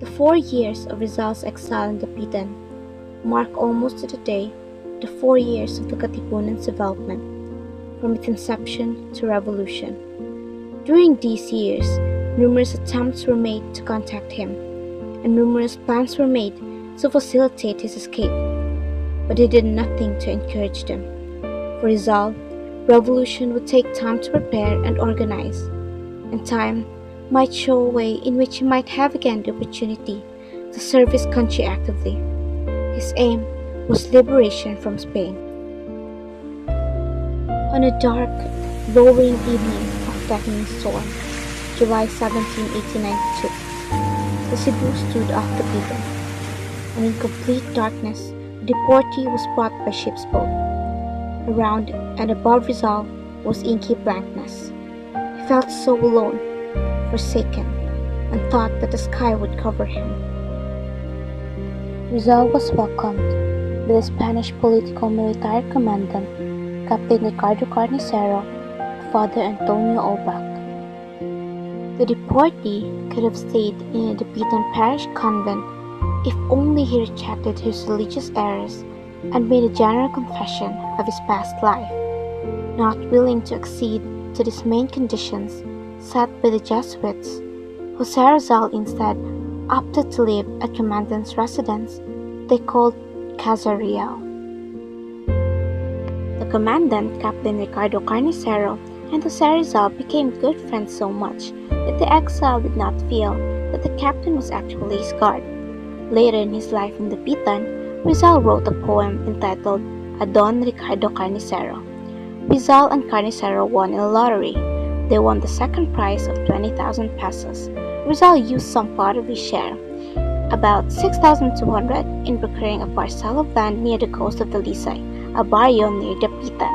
The 4 years of Rizal's exile in Dapitan mark almost to the day the 4 years of the Katipunan's development, from its inception to revolution. During these years, numerous attempts were made to contact him, and numerous plans were made to facilitate his escape, but they did nothing to encourage them. For Rizal, revolution would take time to prepare and organize, and time might show a way in which he might have again the opportunity to serve his country actively. His aim was liberation from Spain. On a dark, lowering evening of deafening storm, July 17, 1892, the Cebu stood off the Dapitan, and in complete darkness, the deportee was brought by ship's boat. Around and above Rizal was inky blankness. He felt so alone, forsaken, and thought that the sky would cover him. Rizal was welcomed by the Spanish politico-military commandant, Captain Ricardo Carnicero, and Father Antonio Obak. The deportee could have stayed in a Dapitan parish convent if only he retracted his religious errors and made a general confession of his past life. Not willing to accede to these main conditions set by the Jesuits, Jose Rizal instead opted to live at commandant's residence they called Casa Real. The commandant, Captain Ricardo Carnicero, and Jose Rizal became good friends so much that the exile did not feel that the captain was actually his guard. Later in his life in Dapitan, Rizal wrote a poem entitled A Don Ricardo Carnicero. Rizal and Carnicero won in a lottery. They won the second prize of 20,000 pesos. Rizal used some part of his share, about 6,200, in procuring a parcel of land near the coast of Talisay, a barrio near Dapitan.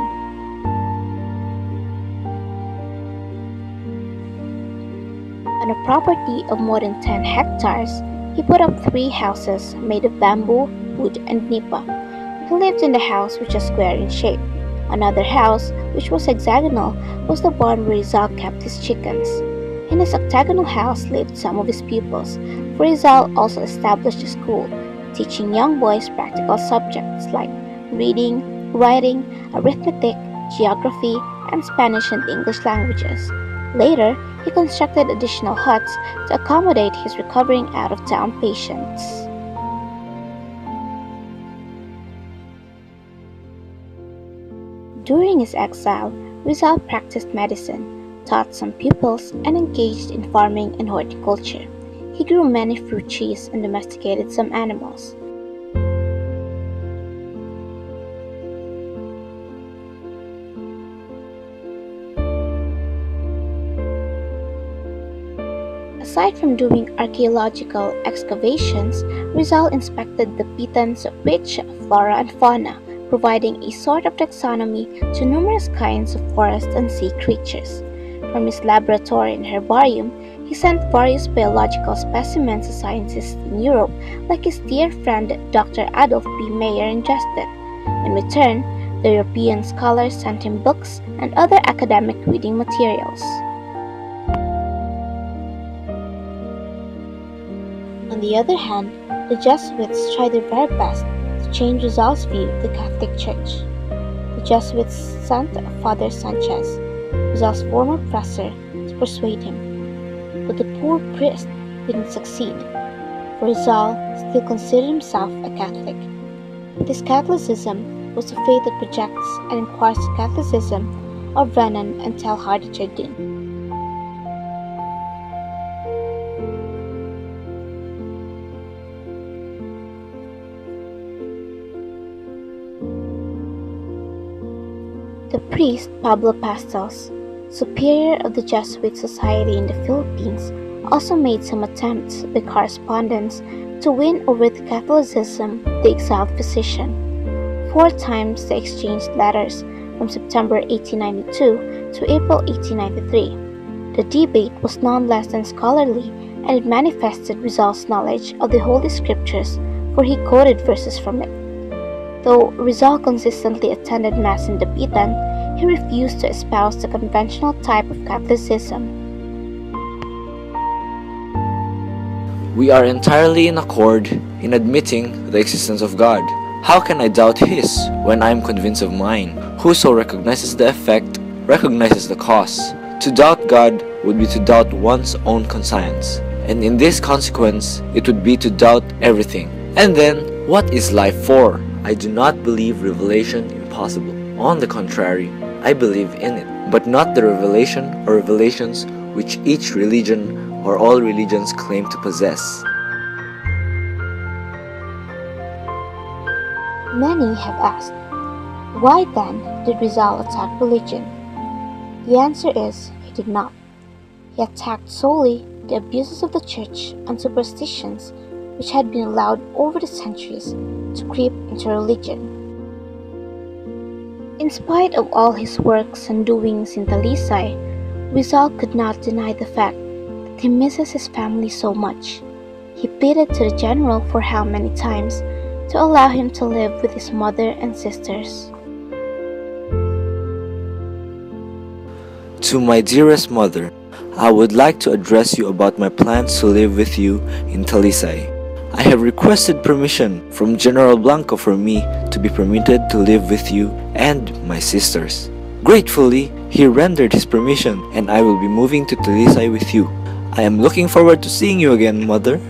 On a property of more than 10 hectares, he put up 3 houses made of bamboo, wood, and nipa. He lived in the house, which was square in shape. Another house, which was hexagonal, was the one where Rizal kept his chickens. In his octagonal house lived some of his pupils, for Rizal also established a school, teaching young boys practical subjects like reading, writing, arithmetic, geography, and Spanish and English languages. Later, he constructed additional huts to accommodate his recovering out-of-town patients. During his exile, Rizal practiced medicine, taught some pupils, and engaged in farming and horticulture. He grew many fruit trees and domesticated some animals. Aside from doing archaeological excavations, Rizal inspected the Dapitan's rich flora and fauna, providing a sort of taxonomy to numerous kinds of forest and sea creatures. From his laboratory and herbarium, he sent various biological specimens to scientists in Europe, like his dear friend Dr. Adolf B. Mayer in Dresden. In return, the European scholars sent him books and other academic reading materials. On the other hand, the Jesuits tried their very best to change Rizal's view of the Catholic Church. The Jesuits sent Father Sanchez, Rizal's former professor, to persuade him, but the poor priest didn't succeed, for Rizal still considered himself a Catholic. But his Catholicism was the faith that projects and inquires the Catholicism of Renan and Teilhard de Chardin. The priest Pablo Pastels, superior of the Jesuit Society in the Philippines, also made some attempts by correspondence to win over the Catholicism of the exiled physician. 4 times they exchanged letters from September 1892 to April 1893. The debate was none less than scholarly, and it manifested Rizal's knowledge of the Holy Scriptures, for he quoted verses from it. Though Rizal consistently attended Mass in Dapitan, he refused to espouse the conventional type of Catholicism. We are entirely in accord in admitting the existence of God. How can I doubt His when I am convinced of mine? Whoso recognizes the effect recognizes the cause. To doubt God would be to doubt one's own conscience, and in this consequence, it would be to doubt everything. And then, what is life for? I do not believe revelation impossible. On the contrary, I believe in it, but not the revelation or revelations which each religion or all religions claim to possess. Many have asked, why then did Rizal attack religion? The answer is, he did not. He attacked solely the abuses of the church and superstitions which had been allowed over the centuries to creep into religion. In spite of all his works and doings in Talisay, Rizal could not deny the fact that he misses his family so much. He pleaded to the general for how many times to allow him to live with his mother and sisters. To my dearest mother, I would like to address you about my plans to live with you in Talisay. I have requested permission from General Blanco for me to be permitted to live with you and my sisters. Gratefully, he rendered his permission and I will be moving to Talisay with you. I am looking forward to seeing you again, Mother.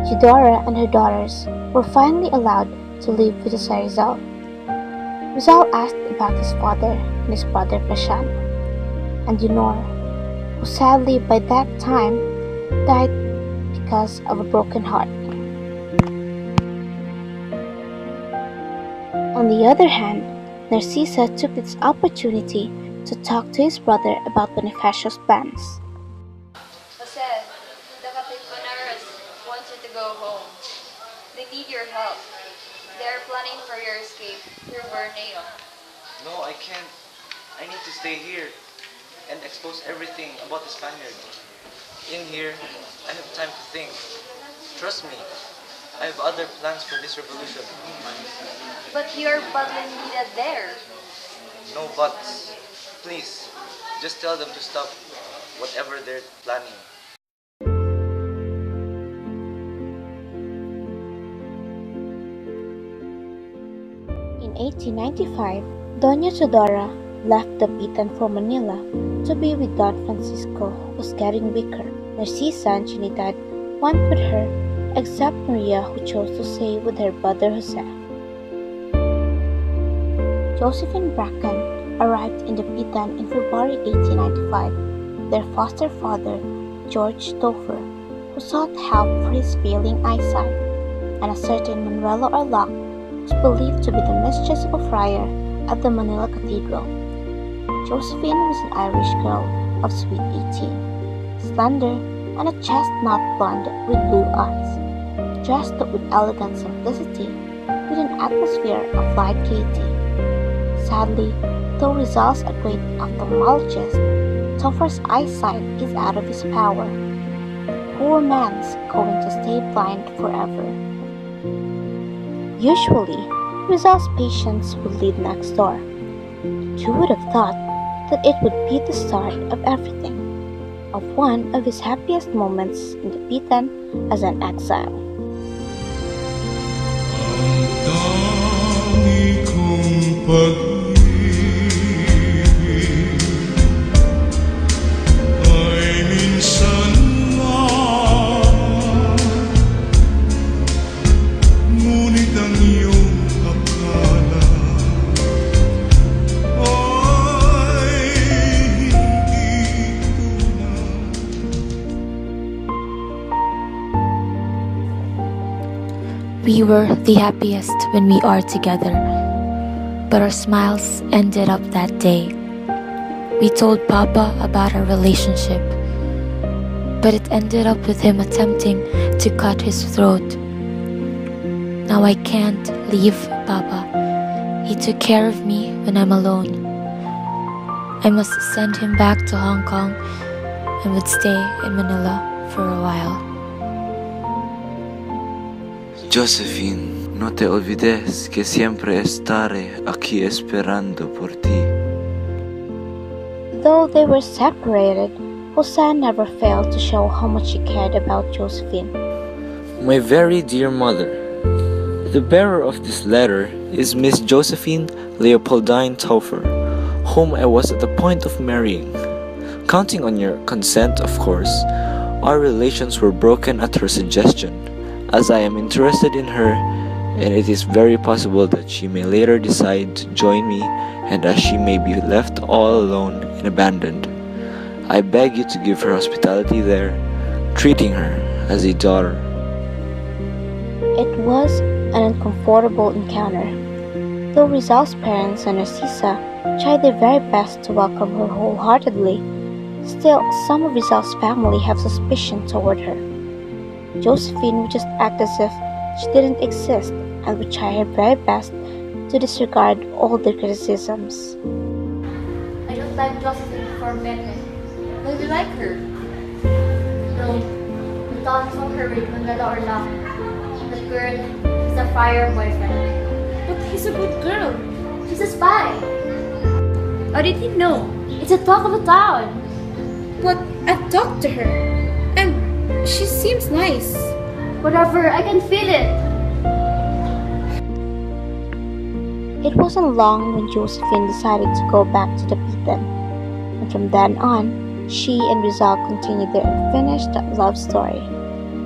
Eudora and her daughters were finally allowed to live with Rizal. Rizal asked about his father and his brother Prashant, and Yunor, who sadly by that time died because of a broken heart. On the other hand, Narcisa took this opportunity to talk to his brother about Bonifacio's plans. Jose, the Katipuneros want you to go home. They need your help. They are planning for your escape through Borneo. No, I can't. I need to stay here and expose everything about the Spaniard. In here, I have time to think. Trust me, I have other plans for this revolution. But you are badly needed there. No buts. Please, just tell them to stop whatever they're planning. In 1895, Doña Teodora left Dapitan for Manila to be with Don Francisco, who was getting weaker. Narcisa and Trinidad went with her, except Maria, who chose to stay with her brother Jose. Josephine Bracken arrived in Dapitan in February 1895 with their foster father, George Topher, who sought help for his failing eyesight, and a certain Manuela Orlac, who was believed to be the mistress of a friar at the Manila Cathedral. Josephine was an Irish girl of sweet 18, slender and a chestnut blonde with blue eyes, dressed with elegant simplicity with an atmosphere of light gaiety. Sadly, though Rizal's a great ophthalmologist, Topher's eyesight is out of his power. The poor man's going to stay blind forever. Usually, Rizal's patients would live next door. You would have thought that it would be the start of everything, of one of his happiest moments in Dapitan as an exile. Ang dami kong pag-ibig ay minsan lang, ngunit ang iyong akala ay hindi tunay. We were the happiest when we are together, but our smiles ended up that day. We told Papa about our relationship, but it ended up with him attempting to cut his throat. Now I can't leave Papa. He took care of me when I'm alone. I must send him back to Hong Kong and would stay in Manila for a while. Josephine, no te olvides que siempre estaré aquí esperando por ti. Though they were separated, Jose never failed to show how much he cared about Josephine. My very dear mother, the bearer of this letter is Miss Josephine Leopoldine Taufer, whom I was at the point of marrying. Counting on your consent, of course, our relations were broken at her suggestion, as I am interested in her, and it is very possible that she may later decide to join me, and as she may be left all alone and abandoned. I beg you to give her hospitality there, treating her as a daughter. It was an uncomfortable encounter. Though Rizal's parents and Narcissa tried their very best to welcome her wholeheartedly, still some of Rizal's family have suspicion toward her. Josephine would just act as if she didn't exist and would try her very best to disregard all their criticisms. I don't like Josephine for a minute. Will you like her? No. The thoughts of her with Mandela or not. That girl is a fire boyfriend. But he's a good girl. She's a spy. How did he know? It's a talk of the town. But I've talked to her. And she seems nice. Whatever, I can feel it. It wasn't long when Josephine decided to go back to Dapitan, and from then on, she and Rizal continued their unfinished love story.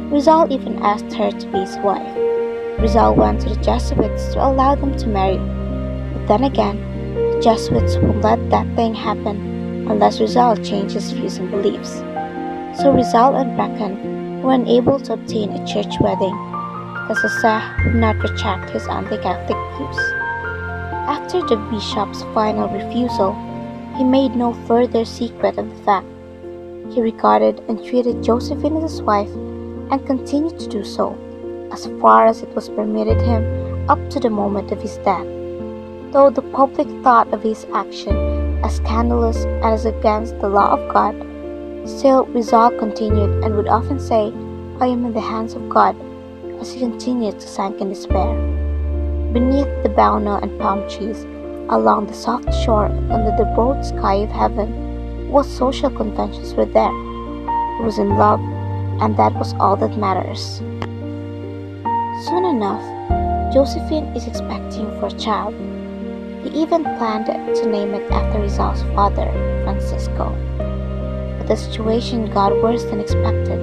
Rizal even asked her to be his wife. Rizal went to the Jesuits to allow them to marry, but then again, the Jesuits won't let that thing happen unless Rizal changed his views and beliefs. So Rizal and Brecken were unable to obtain a church wedding because Jose would not retract his anti-Catholic views. After the bishop's final refusal, he made no further secret of the fact. He regarded and treated Josephine as his wife and continued to do so, as far as it was permitted him up to the moment of his death. Though the public thought of his action as scandalous and as against the law of God, still Rizal continued and would often say, "I am in the hands of God," as he continued to sink in despair. Beneath the bauna and palm trees, along the soft shore under the broad sky of heaven, what social conventions were there? He was in love, and that was all that matters. Soon enough, Josephine is expecting for a child. He even planned to name it after Rizal's father, Francisco. But the situation got worse than expected.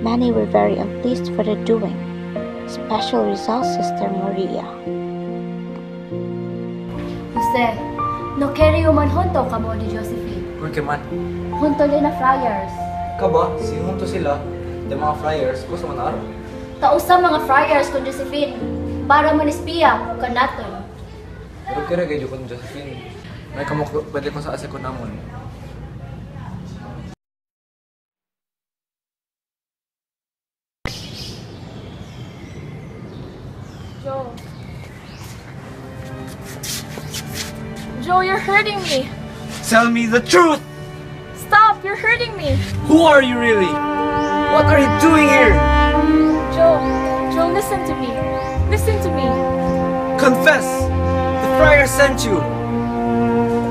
Many were very unpleased for their doing, especially Rizal's sister Maria. Jose, no quero man junto kamo di Josephine. Por que man? Junto din na friars. Ka ba? Si hunto sila, the mga flyers, gusto man araw. Tausa mga friars kon Josephine. Para manispiya kan naton. Pero kira kayo kung Josephine. May kamok pwede ko sa asa ko namon. Joe, you're hurting me. Tell me the truth! Stop, you're hurting me. Who are you really? What are you doing here? Joe, listen to me. Listen to me. Confess! The friar sent you!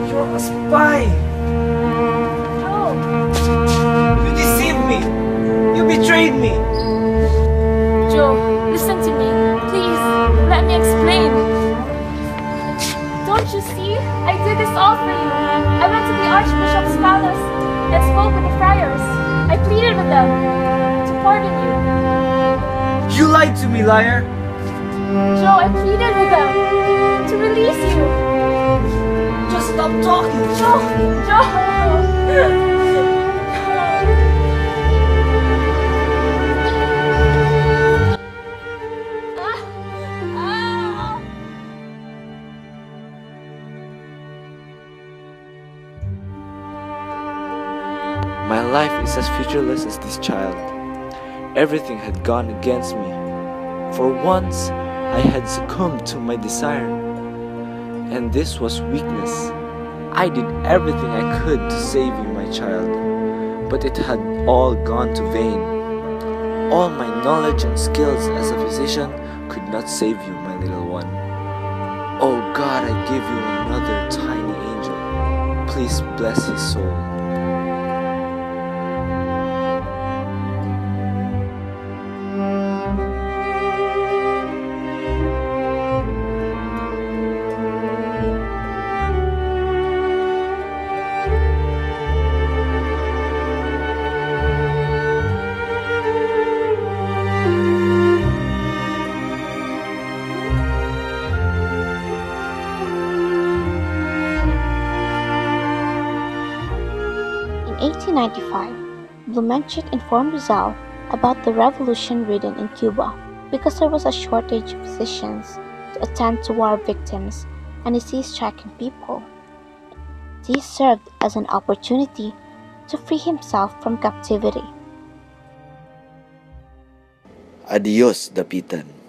You're a spy! Joe, You deceived me! You betrayed me! Joe, listen to me. Please, let me explain. Don't you see? I did this all for you. I went to the Archbishop's palace and spoke with the friars. I pleaded with them to pardon you. You lied to me, liar! Joe, I pleaded with them to release you. Just stop talking! Joe! My life is as futureless as this child. Everything had gone against me. For once, I had succumbed to my desire. And this was weakness. I did everything I could to save you, my child. But it had all gone to vain. All my knowledge and skills as a physician could not save you, my little one. Oh God, I give you another tiny angel. Please bless his soul. 1895, Blumentritt informed Rizal about the revolution ridden in Cuba because there was a shortage of physicians to attend to war victims and disease-stricken people. This served as an opportunity to free himself from captivity. Adios, Dapitan.